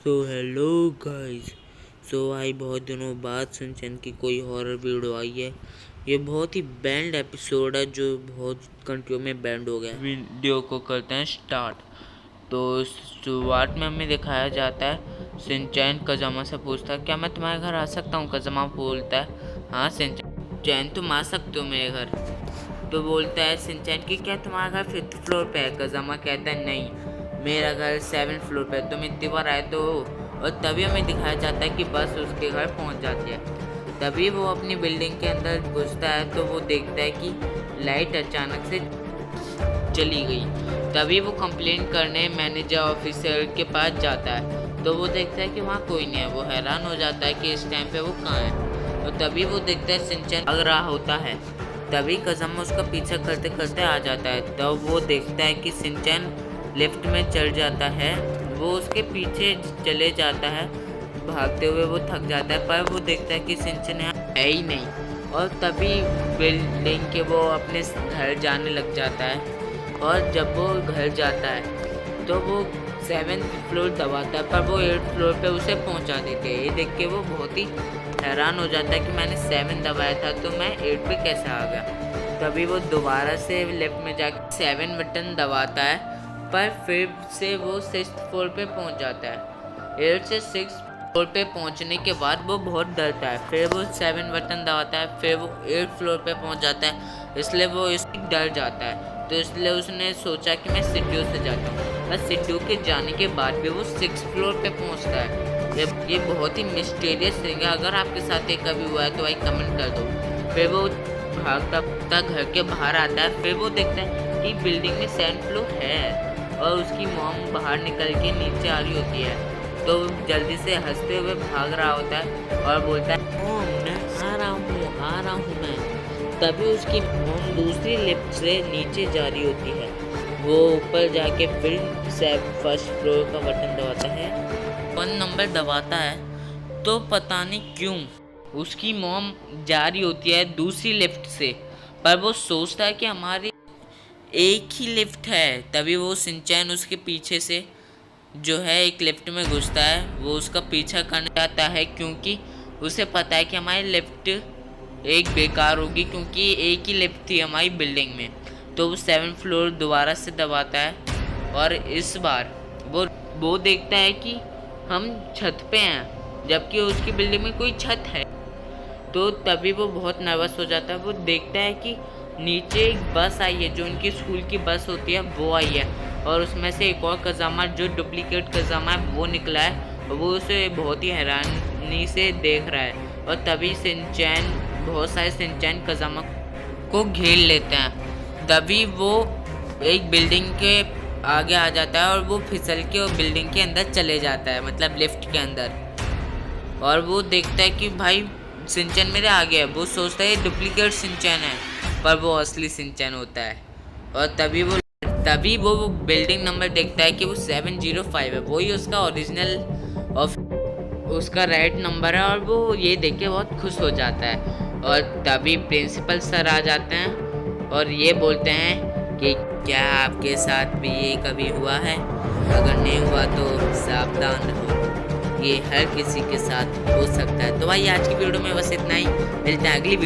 So hello guys. आई बहुत दिनों बाद सिंचन की कोई हॉरर वीडियो आई है। ये बहुत ही बैंड एपिसोड है जो बहुत कंट्रियों में बैंड हो गया है। वीडियो को करते हैं स्टार्ट। तो शुरुआत में हमें दिखाया जाता है सिंचैन कज़ामा से पूछता है, क्या मैं तुम्हारे घर आ सकता हूँ? कज़ामा बोलता है, हाँ सिंचैन तुम आ सकते हो मेरे घर। तो बोलता है सिंचैन कि क्या तुम्हारा घर 5th फ्लोर पे है? कज़ामा कहता है नहीं, मेरा घर 7th फ्लोर पे है, तुम इतनी बार आए तो। और तभी हमें दिखाया जाता है कि बस उसके घर पहुंच जाती है। तभी वो अपनी बिल्डिंग के अंदर घुसता है तो वो देखता है कि लाइट अचानक से चली गई। तभी वो कंप्लेन करने मैनेजर ऑफिसर के पास जाता है तो वो देखता है कि वहाँ कोई नहीं है। वो हैरान हो जाता है कि इस टाइम पे वो कहाँ है। तो तभी वो देखता है सिंचन भाग रहा होता है। तभी कज़ामा उसका पीछा करते करते आ जाता है। तब तो वो देखता है कि सिंचन लिफ्ट में चढ़ जाता है। वो उसके पीछे चले जाता है, भागते हुए वो थक जाता है, पर वो देखता है कि सिंचन यहाँ है ही नहीं। और तभी बिल्डिंग के वो अपने घर जाने लग जाता है। और जब वो घर जाता है तो वो 7th फ्लोर दबाता है, पर वो 8th फ्लोर पे उसे पहुंचा देते हैं। ये देख के वो बहुत ही हैरान हो जाता है कि मैंने 7 दबाया था तो मैं 8 पे कैसे आ गया। तभी वो दोबारा से लेफ्ट में जाकर 7 बटन दबाता है, पर फिर से वो 6th फ्लोर पे पहुंच जाता है। 8 से 6th फ्लोर पे पहुंचने के बाद वो बहुत डरता है। फिर वो 7 बटन दबाता है, फिर वो 8th फ्लोर पे पहुंच जाता है, इसलिए वो इससे डर जाता है। तो इसलिए उसने सोचा कि मैं सीढ़ियों से जाता हूँ। बस सीढ़ियों के जाने के बाद भी वो 6th फ्लोर पे पहुंचता है। ये बहुत ही मिस्टीरियस थिंग है। अगर आपके साथ ये कभी हुआ है तो भाई कमेंट कर दो। फिर वो भागता घर के बाहर आता है। फिर वो देखता है कि बिल्डिंग में 7th फ्लोर है और उसकी मॉम बाहर निकल के नीचे आ रही होती है। तो जल्दी से हंसते हुए भाग रहा होता है और बोलता है, मॉम मैं आ रहा हूँ मैं। तभी उसकी मॉम दूसरी लिफ्ट से नीचे जा रही होती है। वो ऊपर जाके फिर 1st फ्लोर का बटन दबाता है, 1 नंबर दबाता है। तो पता नहीं क्यों उसकी मॉम जा रही होती है दूसरी लिफ्ट से, पर वो सोचता है कि हमारी एक ही लिफ्ट है। तभी वो सिंचैन उसके पीछे से जो है एक लिफ्ट में घुसता है। वो उसका पीछा करने जाता है क्योंकि उसे पता है कि हमारी लिफ्ट एक बेकार होगी, क्योंकि एक ही लिफ्ट थी हमारी बिल्डिंग में। तो वो 7th फ्लोर दोबारा से दबाता है और इस बार वो देखता है कि हम छत पे हैं, जबकि उसकी बिल्डिंग में कोई छत है। तो तभी वो बहुत नर्वस हो जाता है। वो देखता है कि नीचे एक बस आई है, जो उनकी स्कूल की बस होती है वो आई है, और उसमें से एक और कज़ामा जो डुप्लीकेट कज़ामा है वो निकला है। वो उसे बहुत ही हैरानी से देख रहा है। और तभी सिंचैन बहुत सारे सिंचैन कज़ामा को घेर लेते हैं। तभी वो एक बिल्डिंग के आगे आ जाता है और वो फिसल के वो बिल्डिंग के अंदर चले जाता है, मतलब लिफ्ट के अंदर। और वो देखता है कि भाई सिंचैन मेरे आगे है। वो सोचता है ये डुप्लीकेट सिंचैन है, पर वो असली सिंचैन होता है। और तभी वो बिल्डिंग नंबर देखता है कि वो 705 है, वही उसका ओरिजिनल और उसका राइट नंबर है। और वो ये देख के बहुत खुश हो जाता है। और तभी प्रिंसिपल सर आ जाते हैं और ये बोलते हैं कि क्या आपके साथ भी ये कभी हुआ है? अगर नहीं हुआ तो सावधान रहो, ये हर किसी के साथ हो सकता है। तो भाई आज की वीडियो में बस इतना ही। मिलते हैं अगली वीडियो।